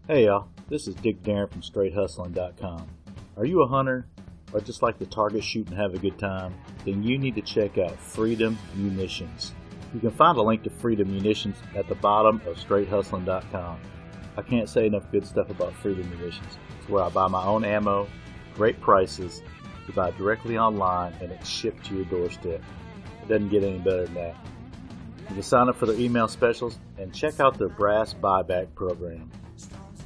Hey y'all, this is Dick Darren from StraightHustling.com. Are you a hunter or just like to target shoot and have a good time? Then you need to check out Freedom Munitions. You can find a link to Freedom Munitions at the bottom of StraightHustling.com. I can't say enough good stuff about Freedom Munitions. It's where I buy my own ammo, great prices, you buy directly online, and it's shipped to your doorstep. It doesn't get any better than that. You can sign up for their email specials and check out their brass buyback program.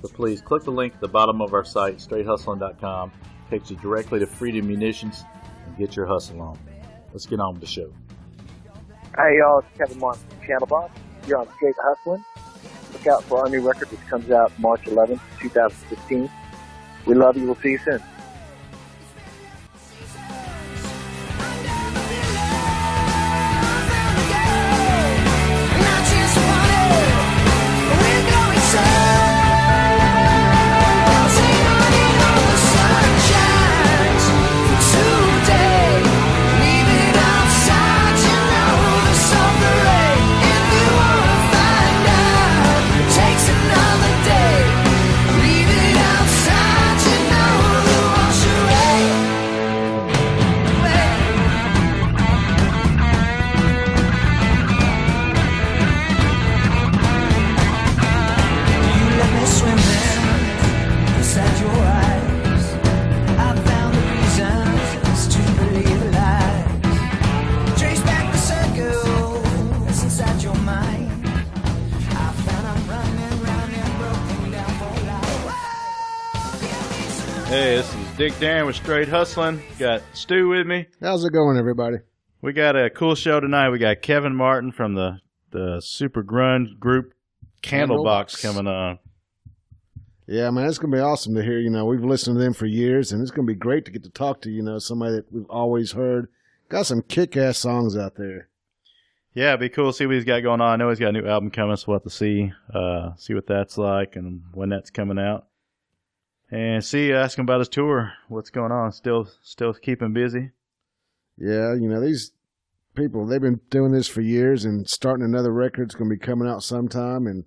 So please click the link at the bottom of our site, straighthustling.com. Takes you directly to Freedom Munitions and get your hustle on. Let's get on with the show. Hey y'all, it's Kevin Martin from Channel Boss. You're on Straight Hustling. Look out for our new record, which comes out March 11th, 2016. We love you. We'll see you soon. Hey, this is Dick Darren with Straight Hustling. Got Stu with me. How's it going, everybody? We got a cool show tonight. We got Kevin Martin from the super grunge group Candlebox coming on. Yeah, man, it's going to be awesome to hear. You know, we've listened to them for years, and it's going to be great to get to talk to, you know, somebody that we've always heard. Got some kick-ass songs out there. Yeah, it'd be cool to see what he's got going on. I know he's got a new album coming, so we'll have to see what that's like and when that's coming out. And ask him about his tour. What's going on? Still keeping busy? Yeah, you know, these people, they've been doing this for years and starting another record. It's going to be coming out sometime and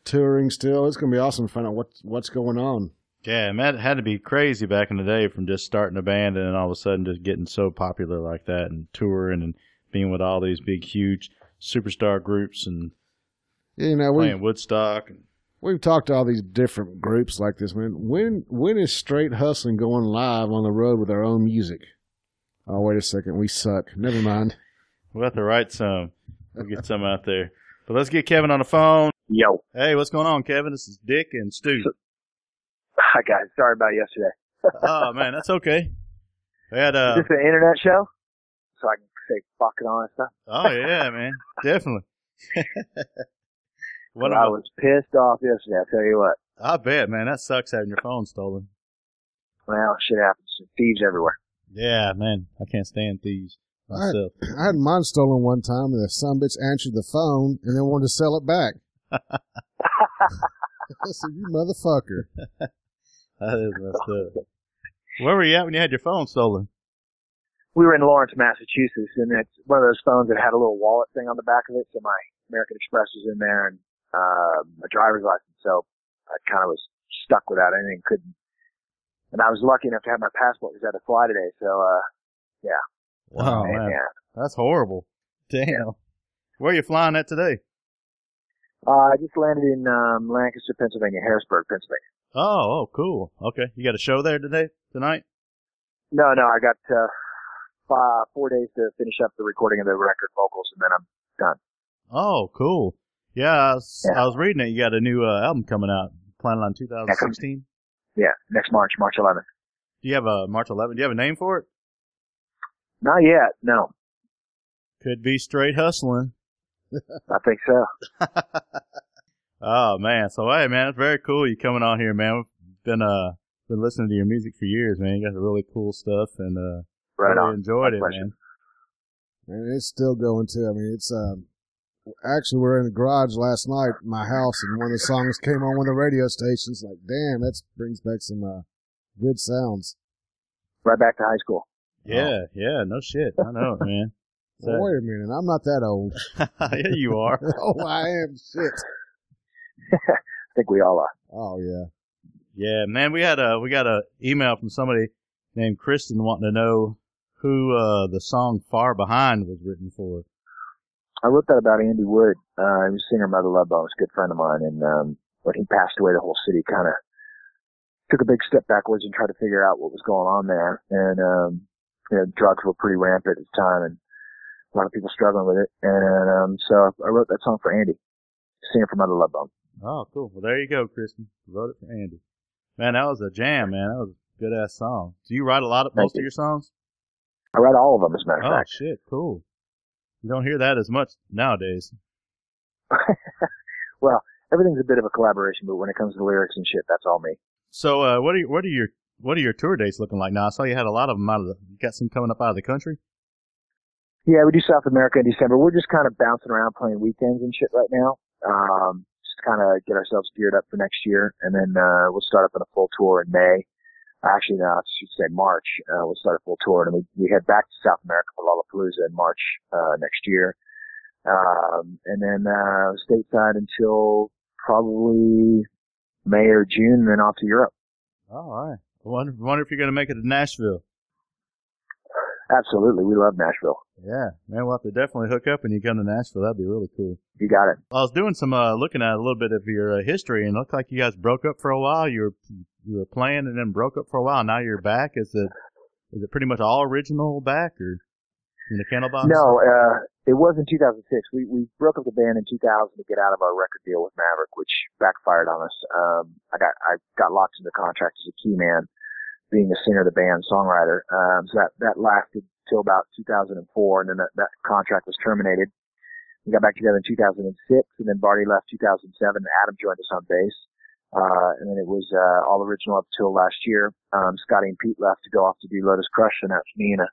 touring still. It's going to be awesome to find out what's going on. Yeah, and that had to be crazy back in the day from just starting a band and then all of a sudden just getting so popular like that and touring and being with all these big, huge superstar groups and playing Woodstock. We've talked to all these different groups like this, man. When is Straight Hustling going live on the road with our own music? Oh, wait a second. We suck. Never mind. We'll have to write some. We'll get some out there. But let's get Kevin on the phone. Yo. Hey, what's going on, Kevin? This is Dick and Stu. Hi, guys. Sorry about yesterday. Oh, man, that's okay. We had, is this an internet show? So I can say fuck it all and stuff? Oh, yeah, man. Definitely. I was pissed off yesterday, I'll tell you what. I bet, man. That sucks having your phone stolen. Well, shit happens. Thieves everywhere. Yeah, man. I can't stand thieves myself. I had mine stolen one time, and the son bitch answered the phone and then wanted to sell it back. I said, you motherfucker. That is messed up. Where were you at when you had your phone stolen? We were in Lawrence, Massachusetts, and it's one of those phones that had a little wallet thing on the back of it, so my American Express was in there, and my driver's license, so I kind of was stuck without anything, and I was lucky enough to have my passport because I had to fly today, so, yeah. Wow, man. Yeah. That's horrible. Damn. Yeah. Where are you flying at today? I just landed in Lancaster, Pennsylvania, Harrisburg, Pennsylvania. Oh, cool. Okay. You got a show there tonight? No, I got 4 days to finish up the recording of the record vocals, and then I'm done. Oh, cool. Yeah, I was reading it. You got a new album coming out, planning on 2016? Yeah, next March 11th. Do you have a March 11th? Do you have a name for it? Not yet, no. Could be Straight Hustling. I think so. Oh, man. So, hey, man, it's very cool you coming on here, man. We've been listening to your music for years, man. You got really cool stuff, and really enjoyed it, man. And it's still going, too. I mean, it's actually, we were in the garage last night at my house, and one of the songs came on one of the radio stations. Like, damn, that brings back some good sounds. Right back to high school. Yeah, no shit. I know it, man. Well, wait a minute. I'm not that old. Yeah, you are. Oh, I am. Shit. I think we all are. Oh, yeah. Yeah, man, we got a email from somebody named Kristen wanting to know who the song Far Behind was written for. I wrote that about Andy Wood. He was a singer of Mother Love Bone, a good friend of mine, and when he passed away, the whole city kind of took a big step backwards and tried to figure out what was going on there. And drugs were pretty rampant at the time, and a lot of people struggling with it. And so I wrote that song for Andy, singer from Mother Love Bone. Oh, cool. Well, there you go, Kristen. Wrote it for Andy. Man, that was a jam, man. That was a good-ass song. Do you write most of your songs? I write all of them, as a matter of fact. Oh, shit, cool. You don't hear that as much nowadays. Well, everything's a bit of a collaboration, but when it comes to lyrics and shit, that's all me. So, what are your tour dates looking like now? I saw you had a lot of them you got some coming up out of the country? Yeah, we do South America in December. We're just kind of bouncing around playing weekends and shit right now. Just kind of get ourselves geared up for next year, and then we'll start up on a full tour in May. Actually, no, I should say March. We'll start a full tour, and we head back to South America for Lollapalooza in March next year. And then stateside until probably May or June, and then off to Europe. Oh, all right. I wonder if you're going to make it to Nashville. Absolutely. We love Nashville. Yeah. Man, we'll have to definitely hook up when you come to Nashville. That'd be really cool. You got it. I was doing some looking at a little bit of your history, and it looked like you guys broke up for a while. You were playing and then broke up for a while. Now you're back. Is it pretty much all original back, or in the Candlebox? No, it was in 2006. We broke up the band in 2000 to get out of our record deal with Maverick, which backfired on us. I got locked into the contract as a key man, being the singer of the band, songwriter. So that lasted till about 2004, and then that contract was terminated. We got back together in 2006, and then Barty left 2007. Adam joined us on bass. And then it was all original up till last year. Scotty and Pete left to go off to do Lotus Crush, and that's me and a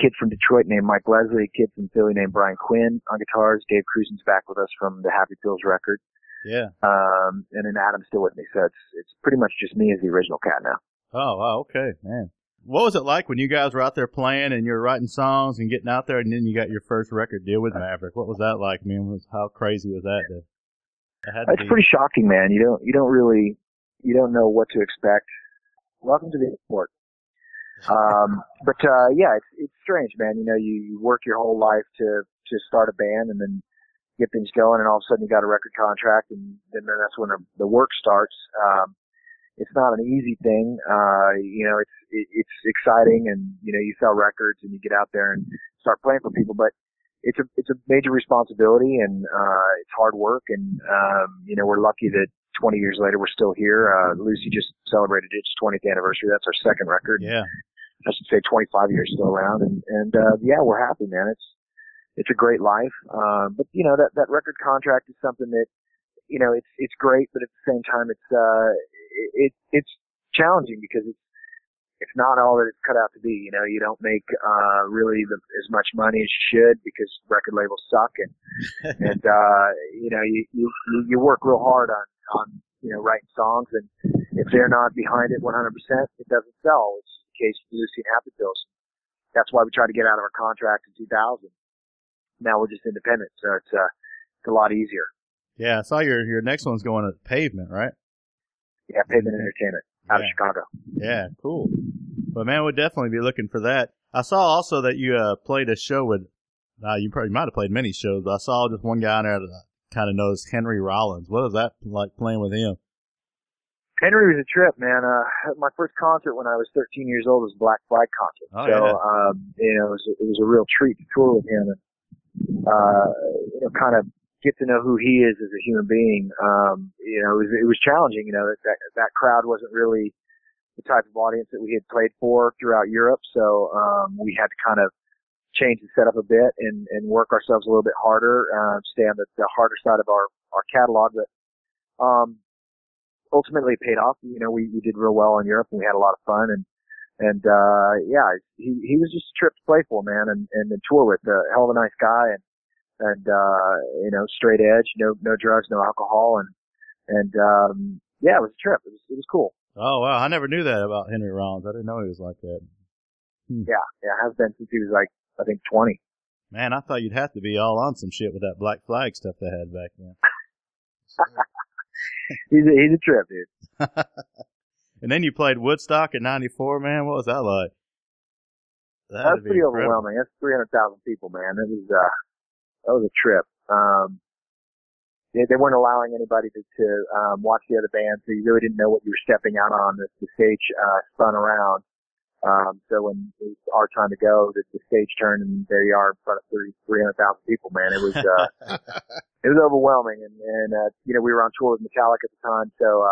kid from Detroit named Mike Leslie, a kid from Philly named Brian Quinn on guitars. Dave Cruzen's back with us from the Happy Pills record. Yeah. And then Adam's still with me, so it's pretty much just me as the original cat now. Oh, wow, okay, man. What was it like when you guys were out there playing and you were writing songs and getting out there, and then you got your first record deal with Maverick? What was that like? I mean, how crazy was that? It's pretty shocking, man. You don't know what to expect. Welcome to the airport. Yeah, it's strange, man. You work your whole life to start a band and then get things going, and all of a sudden you got a record contract, and then that's when the work starts. It's not an easy thing. It's exciting, and you sell records and you get out there and start playing for people, but it's a major responsibility, and it's hard work, and we're lucky that 20 years later we're still here. Lucy just celebrated its 20th anniversary. That's our second record. Yeah. I should say 25 years still around, and yeah, we're happy, man. It's a great life. But that record contract is something that it's great, but at the same time it's challenging because it's not all that it's cut out to be. You don't make really as much money as you should because record labels suck, and you work real hard on writing songs, and if they're not behind it 100%, it doesn't sell. Which is the case with Lucy and Happy Pills. That's why we tried to get out of our contract in 2000. Now we're just independent, so it's a lot easier. Yeah, I saw your next one's going to Pavement, right? Yeah, Pavement Entertainment out of Chicago. Yeah, cool. But man, we'll definitely be looking for that. I saw also that you played a show with, you probably might have played many shows, but I saw just one guy on there that I kind of knows, Henry Rollins. What was that like playing with him? Henry was a trip, man. My first concert when I was 13 years old was a Black Flag concert. Oh, so, yeah. It was a real treat to tour with him and, kind of get to know who he is as a human being. It was challenging, that crowd wasn't really the type of audience that we had played for throughout Europe. So, we had to kind of change the setup a bit and work ourselves a little bit harder, stay on the harder side of our catalog. But, ultimately it paid off. We did real well in Europe, and we had a lot of fun, he was just a trip to play for, man, and tour with. A hell of a nice guy, and straight edge, no drugs, no alcohol, and it was a trip. It was cool. Oh wow, I never knew that about Henry Rollins. I didn't know he was like that. Yeah, has been since he was like, I think 20. Man, I thought you'd have to be all on some shit with that Black Flag stuff they had back then. He's a trip, dude. And then you played Woodstock in '94, man. What was that like? That was pretty overwhelming. That's 300,000 people, man. That was a trip. They weren't allowing anybody to watch the other band, so you really didn't know what you were stepping out on. The stage spun around. So when it was our time to go, the stage turned, and there you are in front of 300,000 people, man. It was it was overwhelming, and you know, we were on tour with Metallica at the time, so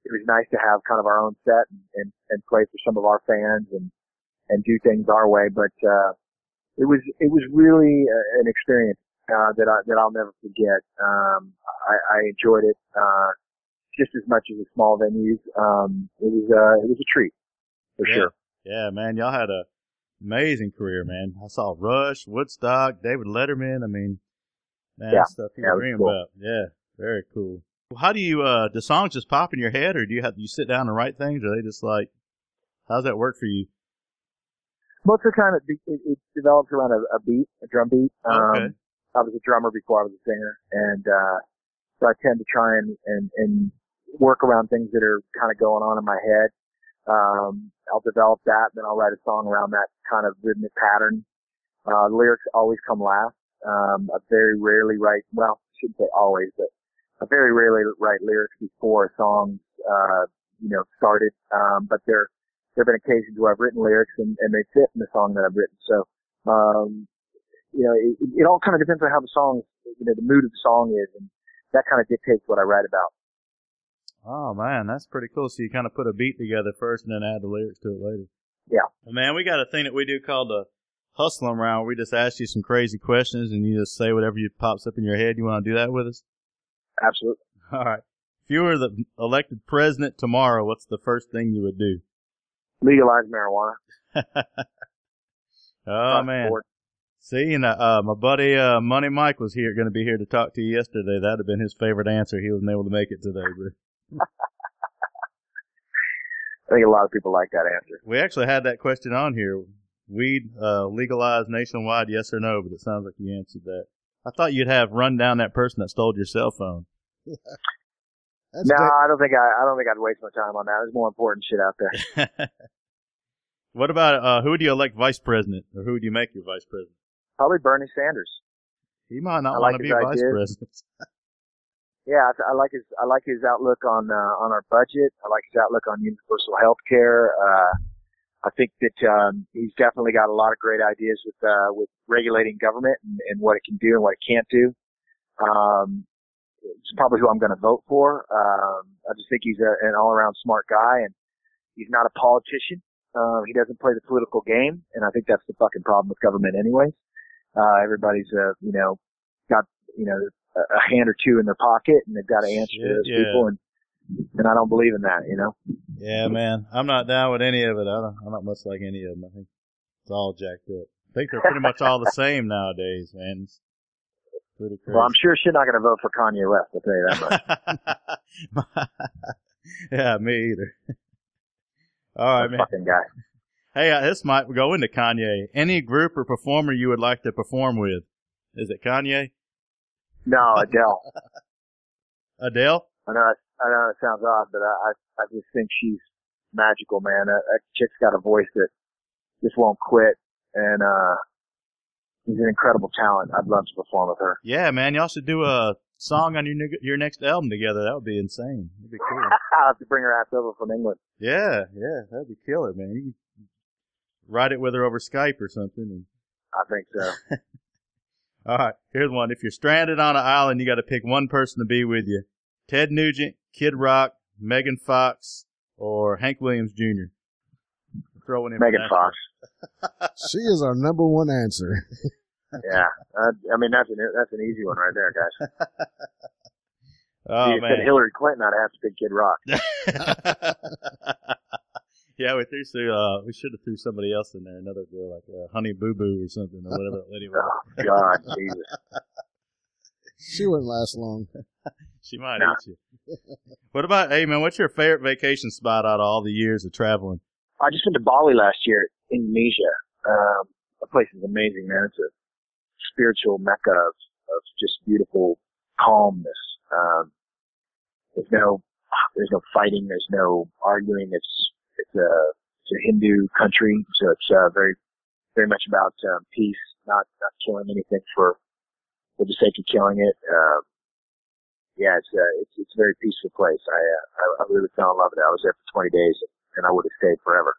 it was nice to have kind of our own set and play for some of our fans and do things our way. But it was really an experience that I'll never forget. I enjoyed it just as much as the small venues. It was a treat for sure. Yeah, man, y'all had a amazing career, man. I saw Rush, Woodstock, David Letterman. I mean, man, that's stuff you dream about. Yeah, very cool. How do you do songs just pop in your head, or do you sit down and write things, or are they just like, how's that work for you? Most of the time it develops around a beat, a drum beat. Okay. I was a drummer before I was a singer, and so I tend to try and work around things that are kind of going on in my head. I'll develop that, then I'll write a song around that kind of rhythmic pattern. Lyrics always come last. I very rarely write, well, I shouldn't say always, but I very rarely write lyrics before a song, started. But there have been occasions where I've written lyrics and they fit in the song that I've written. So, it all kind of depends on how the song, the mood of the song is, and that kind of dictates what I write about. Oh, man, that's pretty cool. So you kind of put a beat together first and then add the lyrics to it later. Yeah. Well, man, we got a thing that we do called the Hustle 'em Round, where we just ask you some crazy questions and you just say whatever pops up in your head. You want to do that with us? Absolutely. All right. If you were the elected president tomorrow, what's the first thing you would do? Legalize marijuana. Oh, man. See, and my buddy Money Mike was going to be here to talk to you yesterday. That'd have been his favorite answer. He wasn't able to make it today, but I think a lot of people like that answer. We actually had that question on here. Weed legalized nationwide, yes or no? But it sounds like you answered that. I thought you'd have run down that person that stole your cell phone. No, I don't think I'd waste my time on that. There's more important shit out there. What about who would you elect vice president, or who would you make your vice president? Probably Bernie Sanders. He might not want to be vice president. Yeah, I like his outlook on our budget. I like his outlook on universal health care. I think that he's definitely got a lot of great ideas with regulating government and what it can do and what it can't do. It's probably who I'm going to vote for. I just think he's an all-around smart guy, and he's not a politician. He doesn't play the political game, and I think that's the fucking problem with government anyways. Everybody's got a hand or two in their pocket, and they've got to answer to those people, and I don't believe in that, Yeah, man. I'm not down with any of it. I'm not much like any of them. I think it's all jacked up. I think they're pretty much all the same nowadays, man. It's pretty crazy. Well, I'm sure she's not going to vote for Kanye West, I'll tell you that much. Yeah, me either. All right, man. Fucking guy. Hey, this might go into Kanye. Any group or performer you would like to perform with? Is it Kanye? No, Adele. Adele? I know it sounds odd, but I just think she's magical, man. That chick's got a voice that just won't quit, and she's an incredible talent. I'd love to perform with her. Yeah, man. Y'all should do a song on your next album together. That would be insane. That'd be cool. I'll have to bring her ass over from England. Yeah, that'd be killer, man. You can write it with her over Skype or something. I think so. All right, here's one. If you're stranded on an island, you got to pick one person to be with you. Ted Nugent, Kid Rock, Megan Fox, or Hank Williams Jr. Throwing in Megan Fox. She is our number one answer. Yeah, I mean that's an easy one right there, guys. Oh, you man. said Hillary Clinton, I'd have to pick Kid Rock. Yeah, we should have threw somebody else in there, another girl like Honey Boo Boo or something, or whatever. Anyway. Oh God, Jesus. She wouldn't last long. She might eat you. What about, hey man, what's your favorite vacation spot out of all the years of traveling? I just went to Bali last year, Indonesia. The place is amazing, man. It's a spiritual mecca of just beautiful calmness. There's no there's no fighting, there's no arguing. It's a Hindu country, so it's very very much about peace, not killing anything for the sake of killing it. Yeah, it's a very peaceful place. I really fell in love with it. I was there for 20 days, and I would have stayed forever.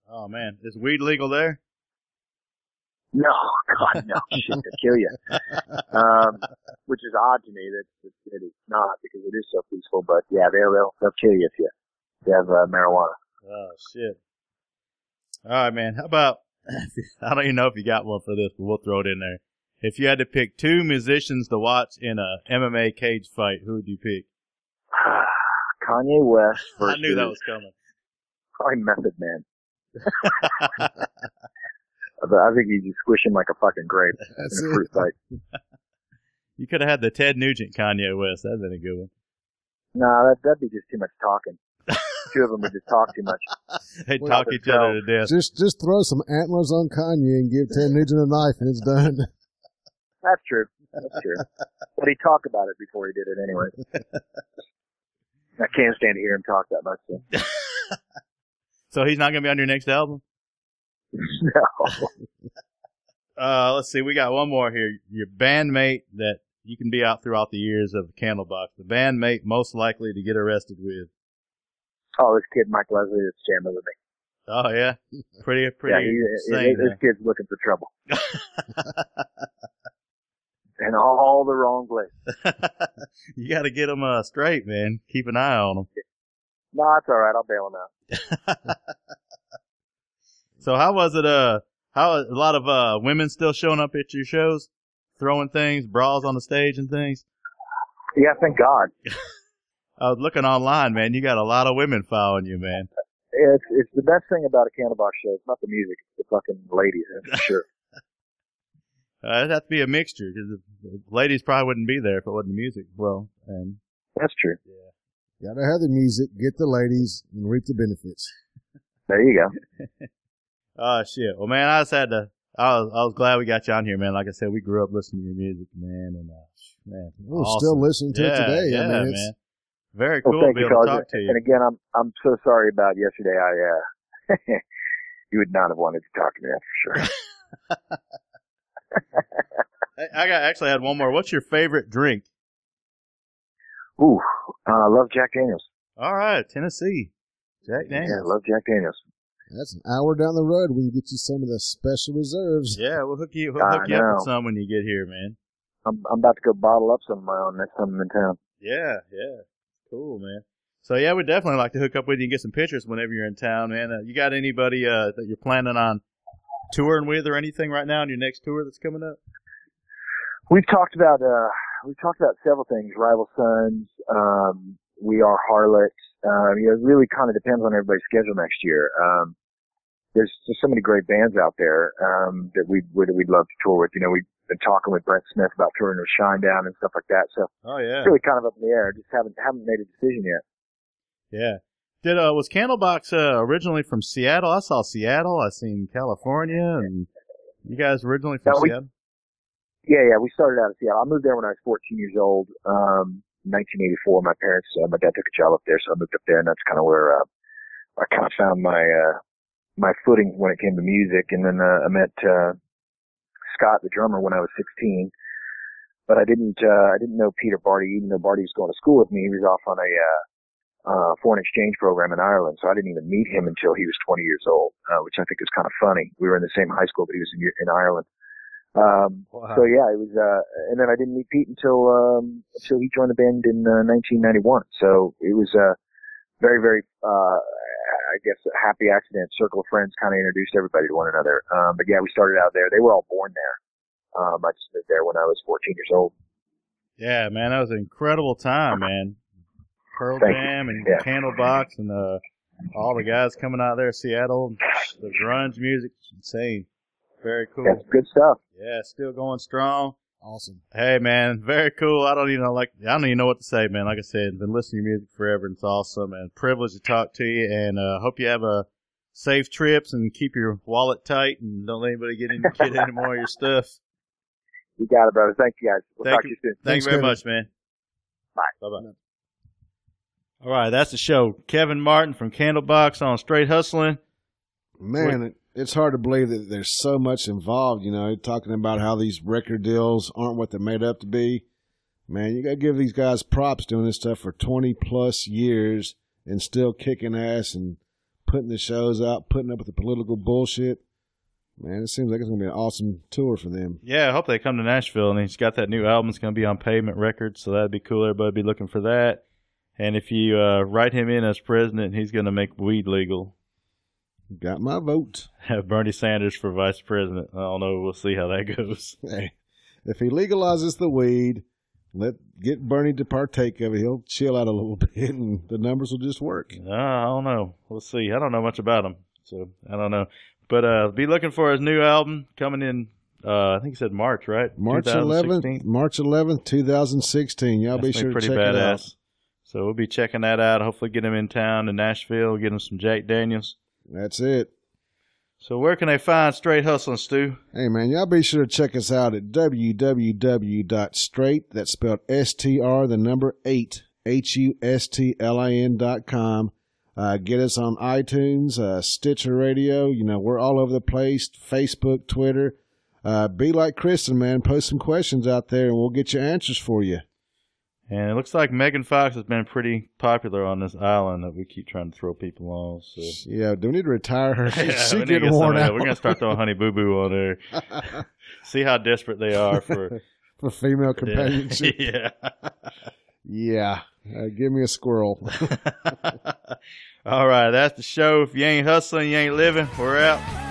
Oh man, is weed legal there? No, God, no, shit, they'll kill you. Which is odd to me that it's not, because it is so peaceful. But yeah, they'll kill you if you have marijuana. Oh shit! All right, man. How about, I don't even know if you got one for this, but we'll throw it in there. If you had to pick two musicians to watch in a MMA cage fight, who would you pick? Kanye West versus... I knew that was coming. Probably Method Man. I think you just squish him like a fucking grape in a fruit fight. You could have had the Ted Nugent Kanye West. That'd been a good one. Nah, that'd be just too much talking. Two of them would just talk too much. They'd talk each other to death. Just throw some antlers on Kanye and give Ted Nugent a knife and it's done. That's true. But he'd talk about it before he did it anyway. I can't stand to hear him talk that much. So, so he's not going to be on your next album? No. Let's see. We got one more here. Your bandmate that you can be out throughout the years of Candlebox. The bandmate most likely to get arrested with. Oh, this kid, Mike Leslie, that's jamming with me. Oh, yeah? Pretty yeah, insane. This kid's looking for trouble. In all the wrong place. You got to get him straight, man. Keep an eye on him. No, it's all right. I'll bail him out. So how was it? How a lot of women still showing up at your shows, throwing things, bras on the stage and things? Yeah, thank God. I was looking online, man. You got a lot of women following you, man. It's the best thing about a Candlebox show. It's not the music; it's the fucking ladies, that's for sure. It'd have to be a mixture, because the ladies probably wouldn't be there if it wasn't the music. Well, and that's true. Yeah. Gotta have the music, get the ladies, and reap the benefits. There you go. Oh shit! Well, man, I just had to. I was glad we got you on here, man. Like I said, we grew up listening to your music, man, and man, we're awesome. still listening to it today. Yeah, I mean, man. Very cool well, to be able to talk to you. And again, I'm so sorry about yesterday. You would not have wanted to talk to me, that's for sure. I actually had one more. What's your favorite drink? Ooh, I love Jack Daniels. All right, Tennessee. Jack Daniels. Yeah, I love Jack Daniels. That's an hour down the road. We can get you some of the special reserves. Yeah, we'll hook you up with some when you get here, man. I'm about to go bottle up some of my own next time I'm in town. Yeah. Cool, man. So, yeah, we'd definitely like to hook up with you and get some pictures whenever you're in town, man. You got anybody that you're planning on touring with or anything right now on your next tour that's coming up? We've talked about several things. Rival Sons, We Are Harlots. It really kind of depends on everybody's schedule next year. There's just so many great bands out there that we'd love to tour with. You know, we've been talking with Brent Smith about touring with Shinedown and stuff like that. So it's really kind of up in the air. Just haven't made a decision yet. Yeah. Was Candlebox originally from Seattle? I saw Seattle. I seen California, and you guys originally from Seattle? Yeah. We started out in Seattle. I moved there when I was 14 years old. 1984. My dad took a job up there, so I moved up there, and that's kind of where I kind of found my footing when it came to music. And then I met Scott, the drummer, when I was 16. But I didn't know Peter Barty, even though Barty was going to school with me. He was off on a foreign exchange program in Ireland, so I didn't even meet him until he was 20 years old, which I think is kind of funny. We were in the same high school, but he was in Ireland. Wow. So yeah, it was, and then I didn't meet Pete until he joined the band in 1991. So it was very, very, I guess, a happy accident. Circle of friends kind of introduced everybody to one another. But yeah, we started out there. They were all born there. I just moved there when I was 14 years old. Yeah, man, that was an incredible time, man. Pearl Jam and Candlebox and all the guys coming out there, Seattle, the grunge music, insane. Very cool. That's good stuff. Yeah, still going strong. Awesome. Hey, man, very cool. I don't even know what to say, man. Like I said, been listening to your music forever, and it's awesome, and privilege to talk to you, and hope you have a safe trips and keep your wallet tight and don't let anybody get any more of your stuff. You got it, brother. Thank you, guys. We'll talk to you soon. Thank you very much, man. Bye. Bye-bye. All right, that's the show. Kevin Martin from Candlebox on Straight Hustling. Man, it's hard to believe that there's so much involved, talking about how these record deals aren't what they're made up to be. Man, you got to give these guys props doing this stuff for 20-plus years and still kicking ass and putting the shows out, putting up with the political bullshit. Man, it seems like it's going to be an awesome tour for them. Yeah, I hope they come to Nashville. And he's got that new album. It's going to be on Pavement Records, so that'd be cool. Everybody be looking for that. And if you write him in as president, he's going to make weed legal. Got my vote. Have Bernie Sanders for vice president. I don't know. We'll see how that goes. Hey, if he legalizes the weed, get Bernie to partake of it. He'll chill out a little bit, and the numbers will just work. I don't know. We'll see. I don't know much about him, so I don't know. But be looking for his new album coming in. I think he said March, right? March 11th, 2016. Y'all be sure to check it out. So we'll be checking that out. Hopefully get him in town in Nashville. Get him some Jack Daniels. That's it. So where can they find Straight Hustling, Stu? Hey, man, y'all be sure to check us out at www.straight, that's spelled STR, the number 8, HUSTLIN.com. Get us on iTunes, Stitcher Radio. We're all over the place. Facebook, Twitter. Be like Kristen, man. Post some questions out there, and we'll get your answers for you. And it looks like Megan Fox has been pretty popular on this island that we keep trying to throw people on. So. Yeah, do we need to retire her? She's getting worn out. We're going to start throwing Honey Boo Boo on there. See how desperate they are for female companionship. Yeah. Yeah. Give me a squirrel. All right, that's the show. If you ain't hustling, you ain't living. We're out.